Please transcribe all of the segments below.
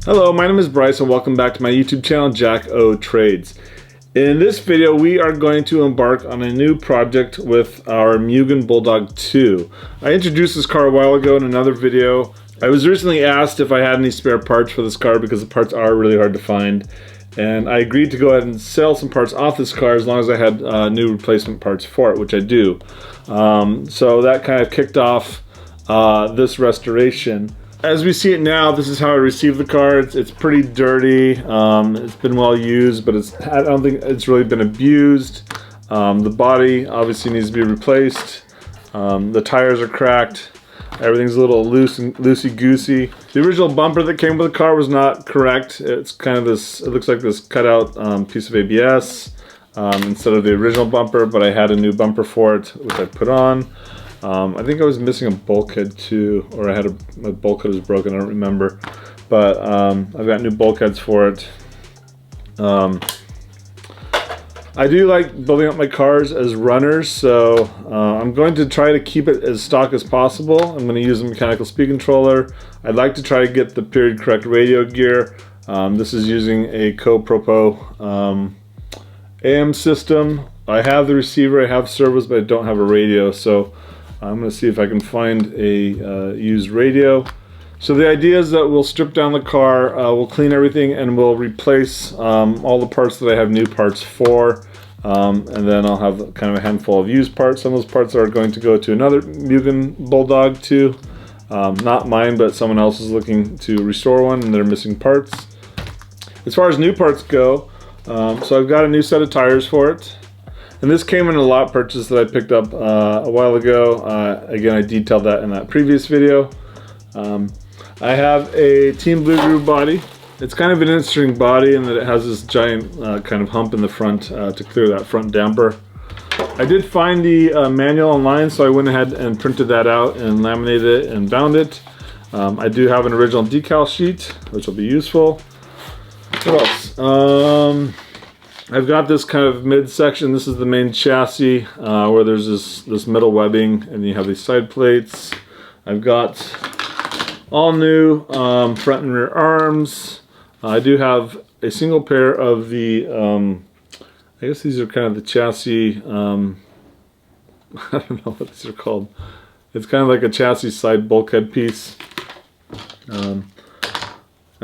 Hello, my name is Bryce and welcome back to my YouTube channel, Jack O Trades. In this video, we are going to embark on a new project with our Mugen Bulldog II. I introduced this car a while ago in another video. I was recently asked if I had any spare parts for this car because the parts are really hard to find. And I agreed to go ahead and sell some parts off this car as long as I had new replacement parts for it, which I do. So that kind of kicked off this restoration. As we see it now, this is how I received the car. It's pretty dirty. It's been well used, but I don't think it's really been abused. The body obviously needs to be replaced. The tires are cracked. Everything's a little loose and loosey-goosey. The original bumper that came with the car was not correct. It's kind of this, it looks like this cutout piece of ABS instead of the original bumper, but I had a new bumper for it, which I put on. I think I was missing a bulkhead too, or I had my bulkhead was broken, I don't remember. But I've got new bulkheads for it. I do like building up my cars as runners, so I'm going to try to keep it as stock as possible. I'm going to use a mechanical speed controller. I'd like to try to get the period correct radio gear. This is using a Co-Propo AM system. I have the receiver, I have servos, but I don't have a radio, so I'm going to see if I can find a used radio. So the idea is that we'll strip down the car, we'll clean everything, and we'll replace all the parts that I have new parts for. And then I'll have kind of a handful of used parts. Some of those parts are going to go to another Mugen Bulldog II. Not mine, but someone else is looking to restore one, and they're missing parts. As far as new parts go, so I've got a new set of tires for it. And this came in a lot purchase that I picked up a while ago. Again, I detailed that in that previous video. I have a Team Blue Groove body. It's kind of an interesting body in that it has this giant kind of hump in the front to clear that front damper. I did find the manual online, so I went ahead and printed that out and laminated it and bound it. I do have an original decal sheet, which will be useful. What else? I've got this kind of midsection. This is the main chassis where there's this metal webbing, and you have these side plates. I've got all new front and rear arms. I do have a single pair of the, I guess these are kind of the chassis, I don't know what these are called. It's kind of like a chassis side bulkhead piece. I've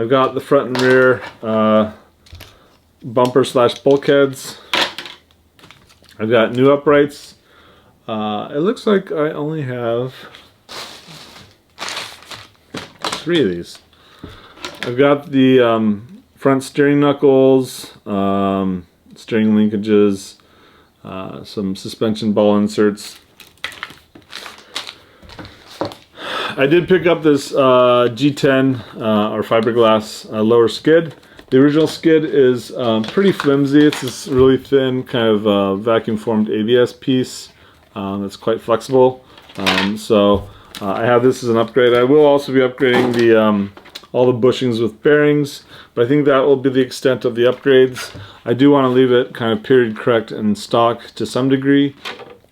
got the front and rear bumper slash bulkheads. I've got new uprights. It looks like I only have 3 of these. I've got the front steering knuckles, steering linkages, some suspension ball inserts. I did pick up this G10 or fiberglass lower skid. The original skid is pretty flimsy. It's this really thin kind of vacuum formed ABS piece that's quite flexible. So I have this as an upgrade. I will also be upgrading the all the bushings with bearings, but I think that will be the extent of the upgrades. I do want to leave it kind of period correct and stock to some degree.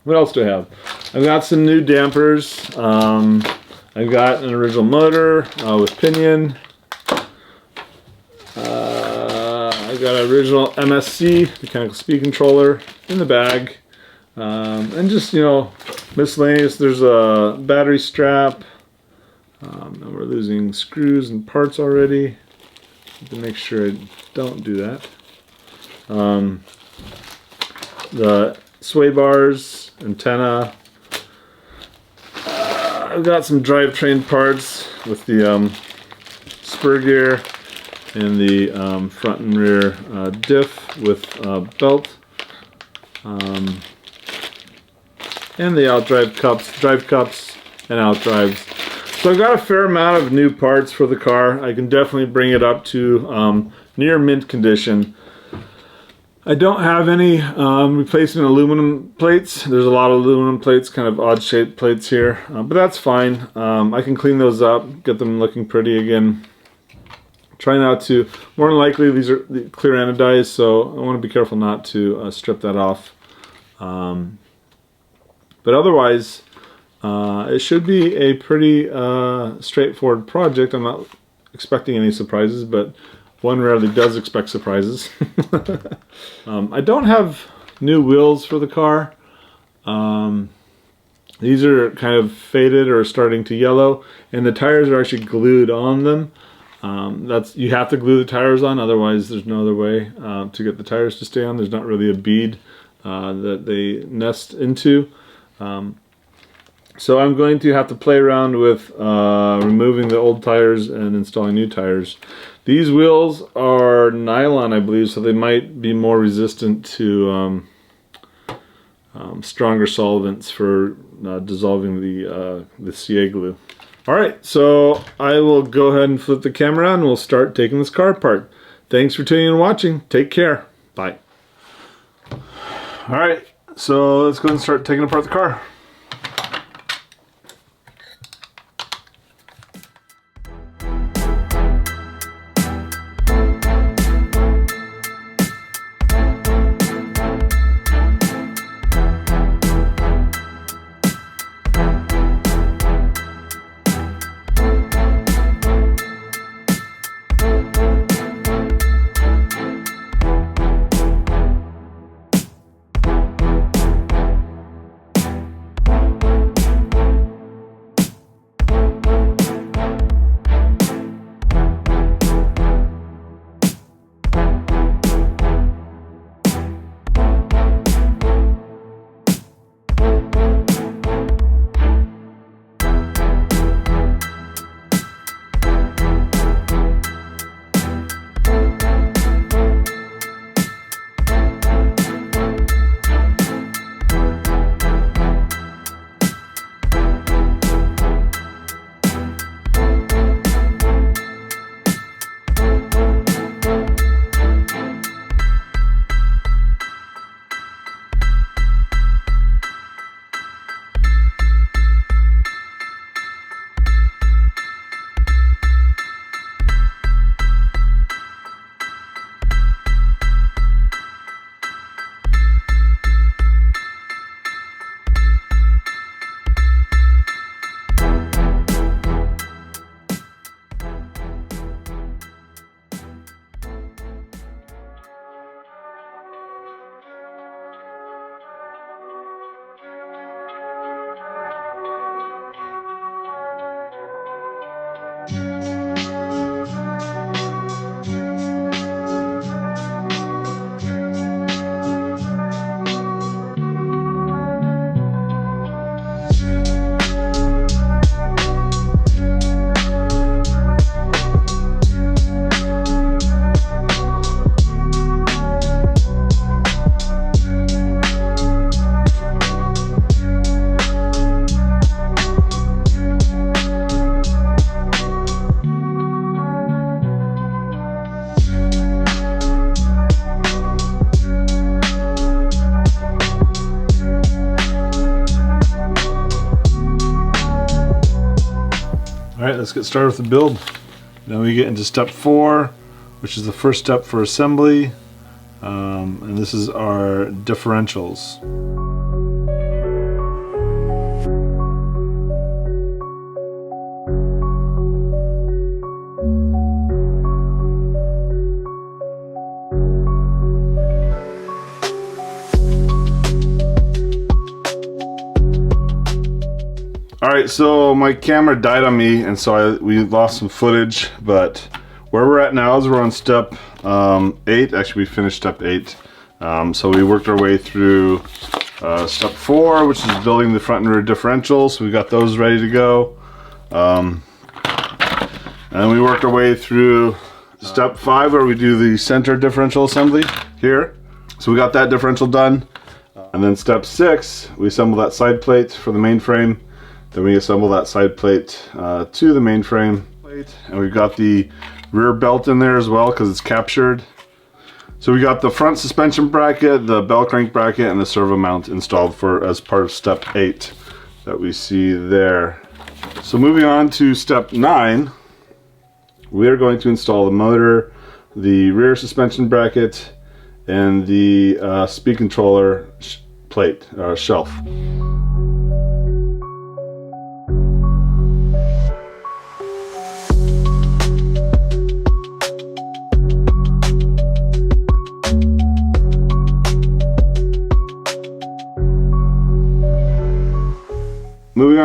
What else do I have? I've got some new dampers. I've got an original motor with pinion. I've got an original MSC, mechanical speed controller, in the bag. And just, you know, miscellaneous. There's a battery strap. And we're losing screws and parts already. To make sure I don't do that. The sway bars, antenna. I've got some drivetrain parts with the spur gear and the front and rear diff with belt. And the outdrive cups, drive cups, and outdrives. So I've got a fair amount of new parts for the car. I can definitely bring it up to near mint condition. I don't have any replacement aluminum plates. There's a lot of aluminum plates, kind of odd shaped plates here, but that's fine. I can clean those up, get them looking pretty again. Try not to, more than likely these are clear anodized, so I want to be careful not to strip that off. But otherwise, it should be a pretty straightforward project. I'm not expecting any surprises, but one rarely does expect surprises. I don't have new wheels for the car. These are kind of faded or starting to yellow, and the tires are actually glued on them. You have to glue the tires on, otherwise there's no other way to get the tires to stay on. There's not really a bead that they nest into. So I'm going to have to play around with removing the old tires and installing new tires. These wheels are nylon, I believe, so they might be more resistant to stronger solvents for dissolving the CA glue. Alright, so I will go ahead and flip the camera and we'll start taking this car apart. Thanks for tuning in and watching. Take care. Bye. Alright, so let's go and start taking apart the car. Alright, let's get started with the build. Now we get into step 4, which is the first step for assembly, and this is our differentials. Alright, so my camera died on me, and so we lost some footage, but where we're at now is we're on step 8. Actually, we finished step 8. So we worked our way through step 4, which is building the front and rear differentials. So we got those ready to go. And we worked our way through step 5, where we do the center differential assembly here. So we got that differential done. And then step 6, we assemble that side plate for the main frame. Then we assemble that side plate to the main frame. And we've got the rear belt in there as well because it's captured. So we got the front suspension bracket, the bell crank bracket, and the servo mount installed as part of step 8 that we see there. So moving on to step 9, we are going to install the motor, the rear suspension bracket, and the speed controller plate, shelf.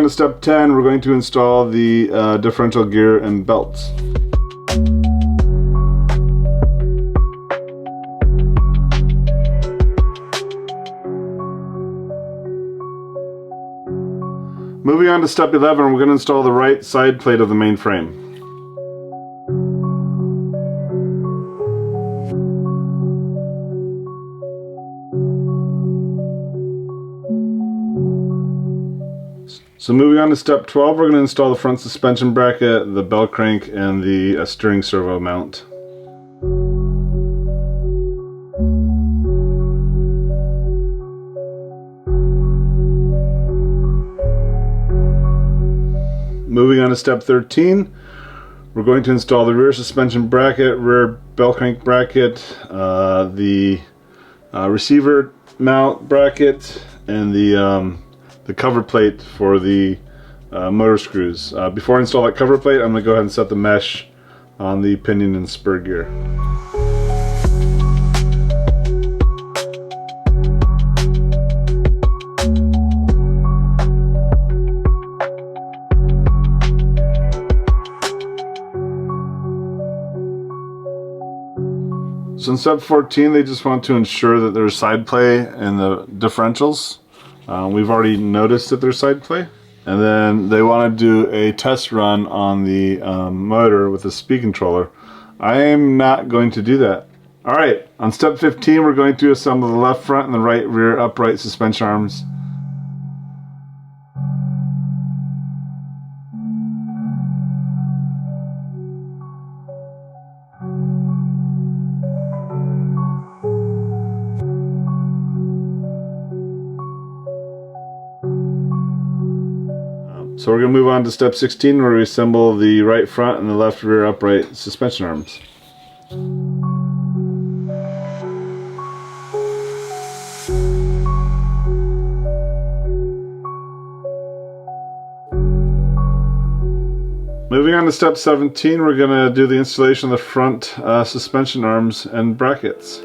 on to step 10, we're going to install the differential gear and belts. Moving on to step 11, we're going to install the right side plate of the main frame. So moving on to step 12, we're going to install the front suspension bracket, the bell crank, and the steering servo mount. Moving on to step 13, we're going to install the rear suspension bracket, rear bell crank bracket, the receiver mount bracket, and the cover plate for the motor screws. Before I install that cover plate, I'm going to go ahead and set the mesh on the pinion and spur gear. So in step 14, they just want to ensure that there's side play in the differentials. We've already noticed that there's side play. And then they want to do a test run on the motor with the speed controller. I am not going to do that. Alright, on step 15, we're going to assemble the left front and the right rear upright suspension arms. So we're going to move on to step 16 where we assemble the right front and the left rear upright suspension arms. Moving on to step 17, we're going to do the installation of the front suspension arms and brackets.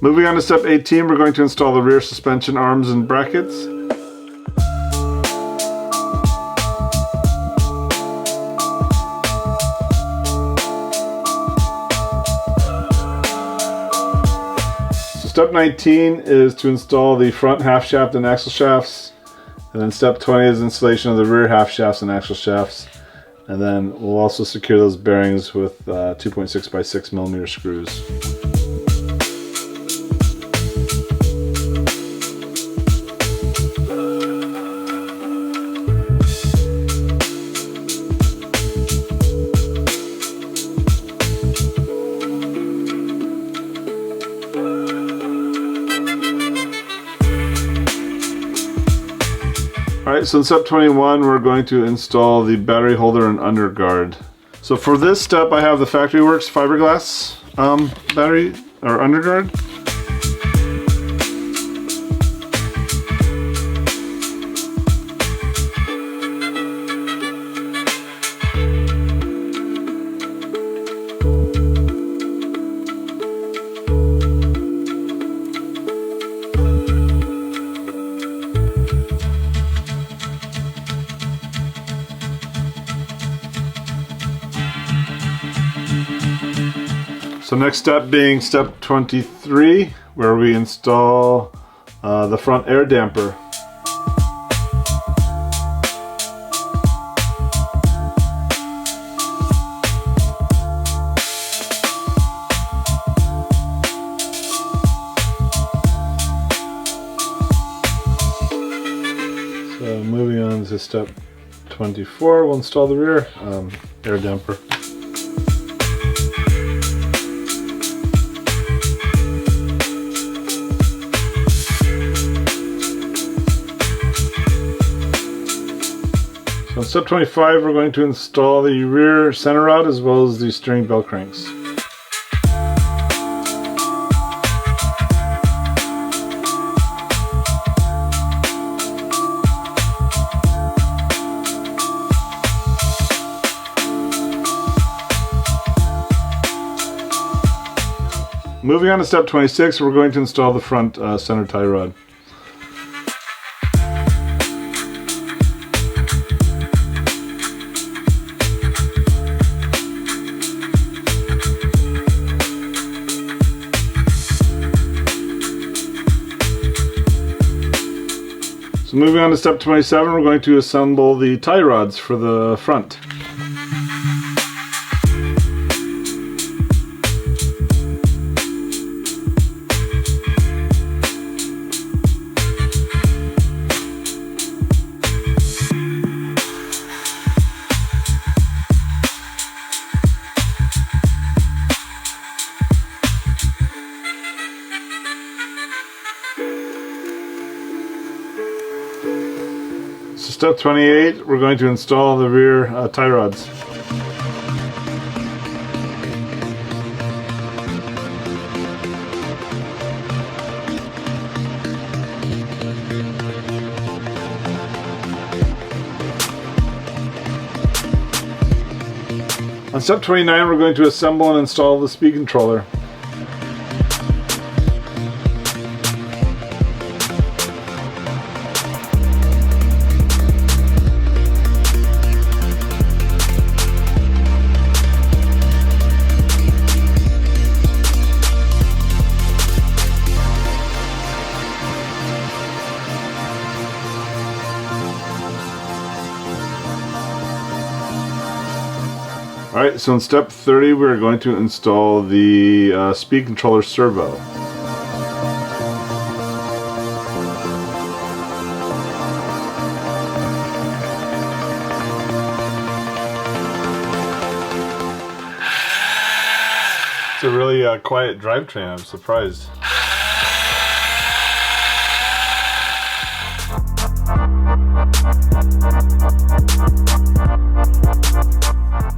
Moving on to step 18, we're going to install the rear suspension arms and brackets. So step 19 is to install the front half shaft and axle shafts. And then step 20 is installation of the rear half shafts and axle shafts. And then we'll also secure those bearings with 2.6 by 6 millimeter screws. Alright, so in step 21 we're going to install the battery holder and underguard. So for this step I have the Factory Works fiberglass battery or underguard. So next step being step 23, where we install the front air damper. So moving on to step 24, we'll install the rear air damper. On step 25, we're going to install the rear center rod as well as the steering bell cranks. Moving on to step 26, we're going to install the front center tie rod. So moving on to step 27, we're going to assemble the tie rods for the front. So step 28, we're going to install the rear tie rods. On step 29, we're going to assemble and install the speed controller. Alright, so in step 30 we're going to install the speed controller servo. It's a really quiet drivetrain, I'm surprised.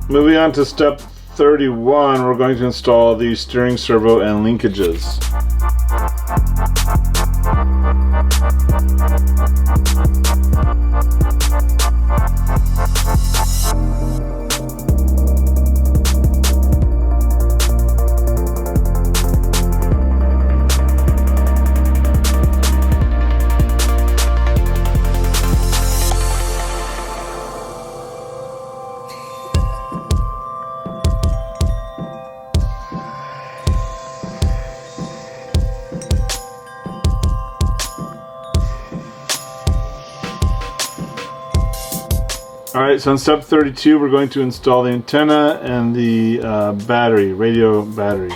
Moving on to step 31, we're going to install the steering servo and linkages. Alright, so in step 32 we're going to install the antenna and the battery, radio battery.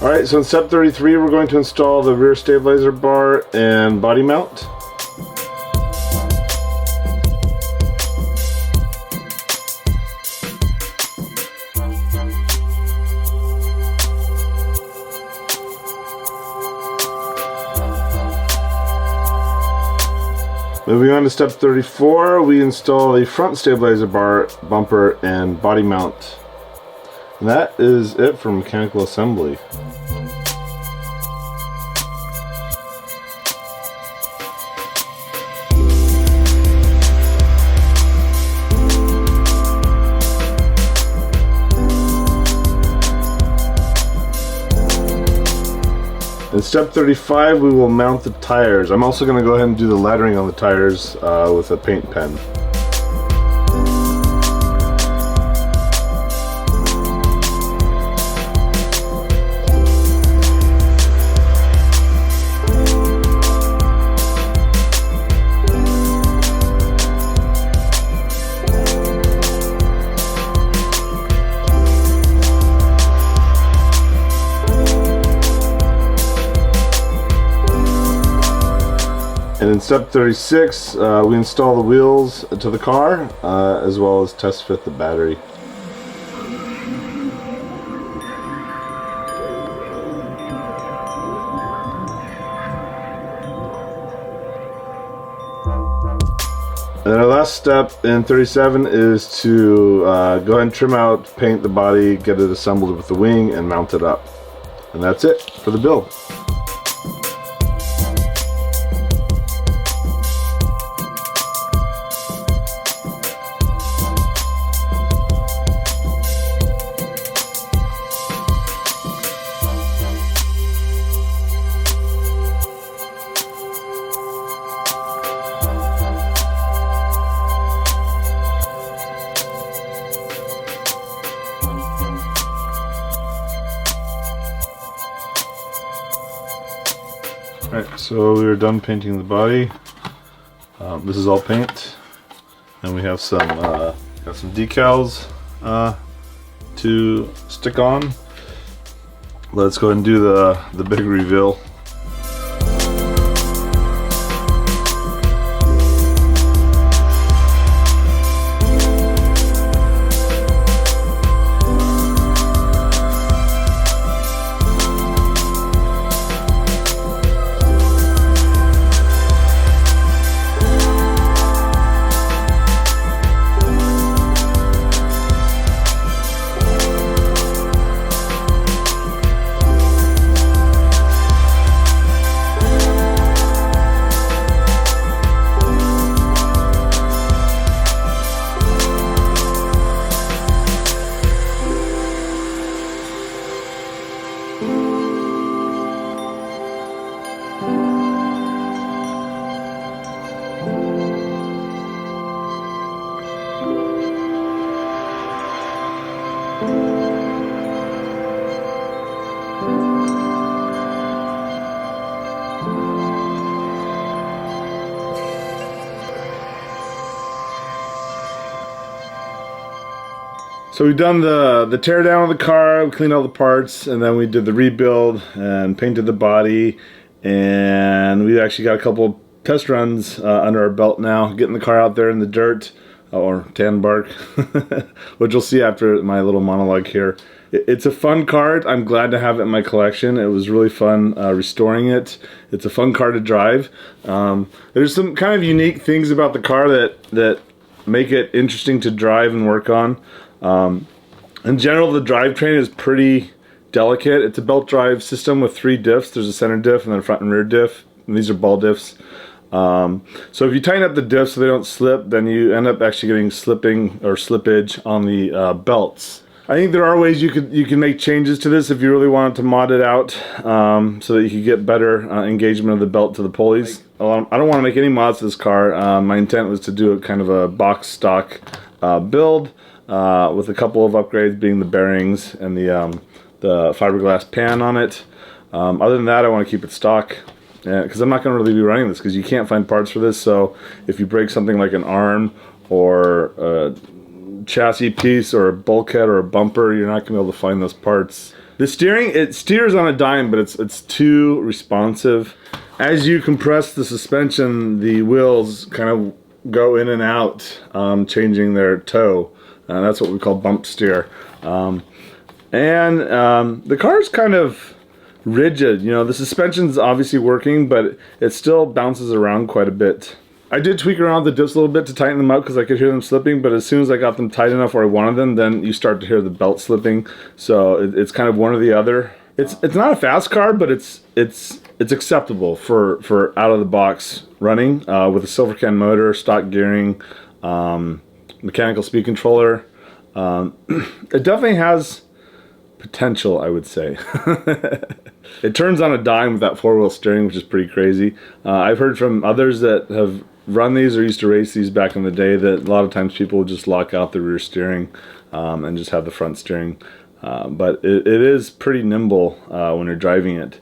Alright, so in step 33 we're going to install the rear stabilizer bar and body mount. Moving on to step 34, we install the front stabilizer bar, bumper, and body mount. And that is it for mechanical assembly. In step 35, we will mount the tires. I'm also going to go ahead and do the lettering on the tires with a paint pen. And in step 36, we install the wheels to the car, as well as test fit the battery. And then our last step in 37 is to go ahead and trim out, paint the body, get it assembled with the wing, and mount it up. And that's it for the build. Alright, so we are done painting the body. This is all paint, and we have some decals to stick on. Let's go ahead and do the big reveal. So we've done the teardown of the car, we cleaned all the parts, and then we did the rebuild and painted the body, and we actually got a couple test runs under our belt now, getting the car out there in the dirt, or tan bark, which you'll see after my little monologue here. It's a fun car. I'm glad to have it in my collection. It was really fun restoring it. It's a fun car to drive. There's some kind of unique things about the car that make it interesting to drive and work on. In general, the drivetrain is pretty delicate. It's a belt drive system with 3 diffs. There's a center diff and then a front and rear diff. And these are ball diffs. So if you tighten up the diffs so they don't slip, then you end up actually getting slipping or slippage on the belts. I think there are ways you can make changes to this if you really wanted to mod it out, so that you could get better engagement of the belt to the pulleys. I don't want to make any mods to this car. My intent was to do a kind of a box stock build with a couple of upgrades, being the bearings and the fiberglass pan on it. Other than that, I want to keep it stock, because I'm not going to really be running this because you can't find parts for this. So if you break something like an arm or a chassis piece or a bulkhead or a bumper, you're not going to be able to find those parts. The steering, it steers on a dime, but it's too responsive. As you compress the suspension, the wheels kind of go in and out, changing their toe. That's what we call bump steer. The car's kind of rigid. You know, the suspension's obviously working, but it still bounces around quite a bit. I did tweak around the dips a little bit to tighten them up because I could hear them slipping, but as soon as I got them tight enough where I wanted them, then you start to hear the belt slipping. So it's kind of one or the other. It's not a fast car, but it's acceptable for out of the box running with a silver can motor, stock gearing, mechanical speed controller. It definitely has potential, I would say. It turns on a dime with that 4-wheel steering, which is pretty crazy. I've heard from others that have run these or used to race these back in the day that a lot of times people will just lock out the rear steering and just have the front steering. But it is pretty nimble when you're driving it.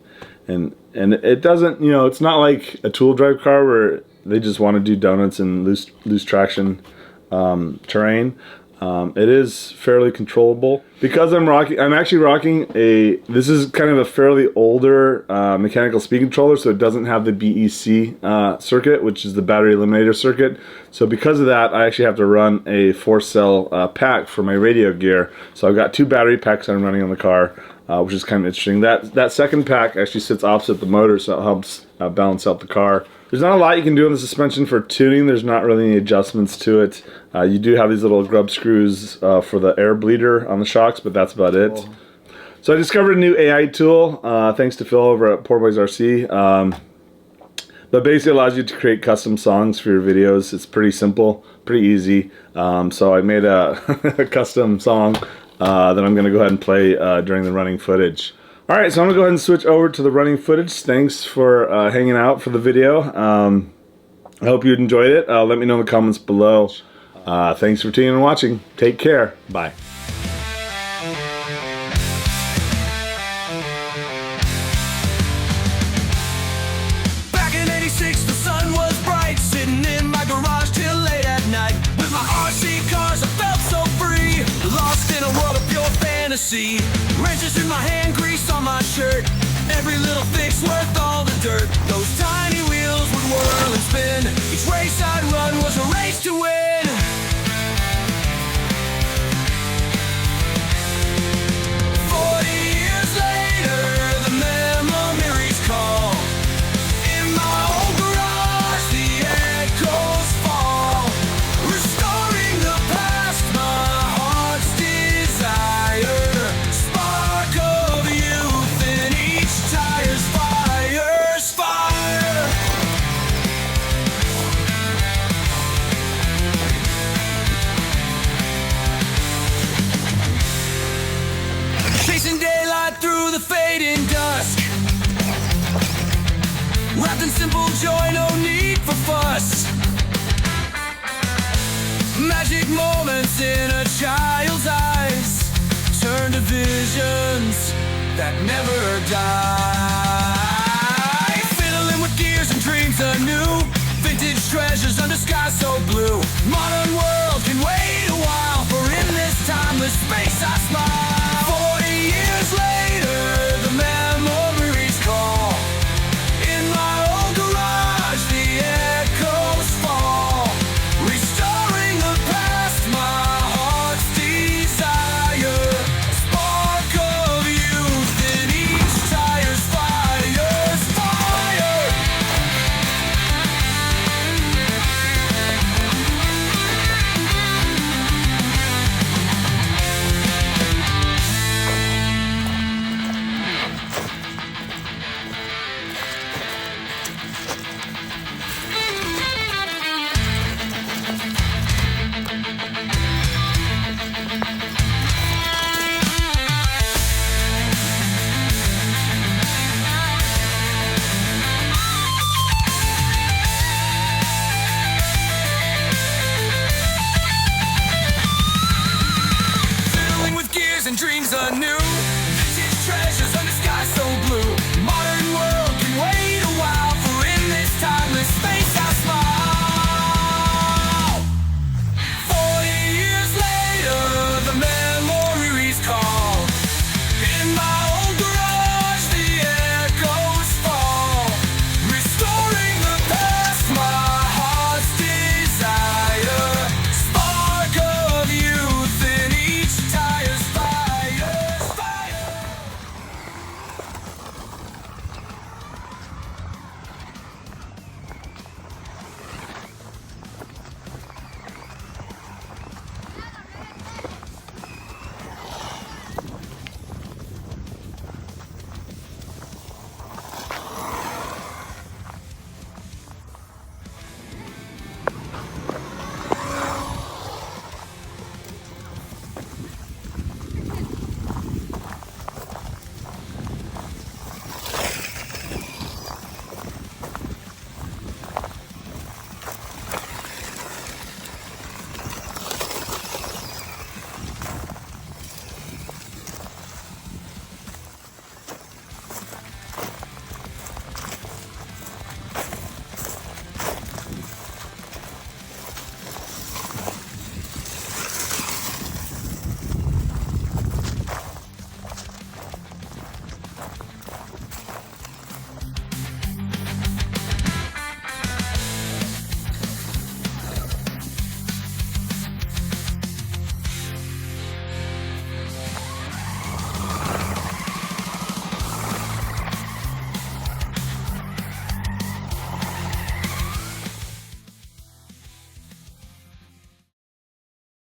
And it doesn't, you know, it's not like a tool drive car where they just want to do donuts and loose traction terrain. It is fairly controllable. Because I'm actually rocking this is kind of a fairly older mechanical speed controller, so it doesn't have the BEC circuit, which is the battery eliminator circuit. So because of that, I actually have to run a 4-cell pack for my radio gear. So I've got 2 battery packs I'm running on the car, which is kind of interesting. That second pack actually sits opposite the motor, so it helps balance out the car. There's not a lot you can do on the suspension for tuning. There's not really any adjustments to it. You do have these little grub screws for the air bleeder on the shocks, but that's about it. Cool. So I discovered a new AI tool, thanks to Phil over at Poor Boys RC. That basically allows you to create custom songs for your videos. It's pretty simple, pretty easy. So I made a, a custom song that I'm going to go ahead and play during the running footage. Alright, so I'm going to go ahead and switch over to the running footage. Thanks for hanging out for the video. I hope you enjoyed it. Let me know in the comments below. Thanks for tuning in and watching. Take care. Bye. Back in '86, the sun was bright, sitting in my garage till late at night. With my RC cars, I felt so free, lost in a world of pure fantasy. Wrenches in my hand, grease on my shirt, every little fix worth all the dirt. Those tiny wheels would whirl and spin, each race I'd run was a race to win. 40 years later, the memories call. In my old garage, the echoes fall, restoring the past, my heart's desire. Spark of youth in each tire's fire's fire. Chasing daylight through the fading dusk, wrapped in simple joy, no need for fuss. Magic moments in a child's eyes turn to visions that never die. Fiddling with gears and dreams anew, vintage treasures under sky so blue. Modern world can wait a while, for in this timeless space I smile. 40 years later, the memories call. In my old garage, the echoes fall, restoring the past, my heart's desire. Spark of youth in each tire's fire's fire. Fiddling with gears and dreams anew,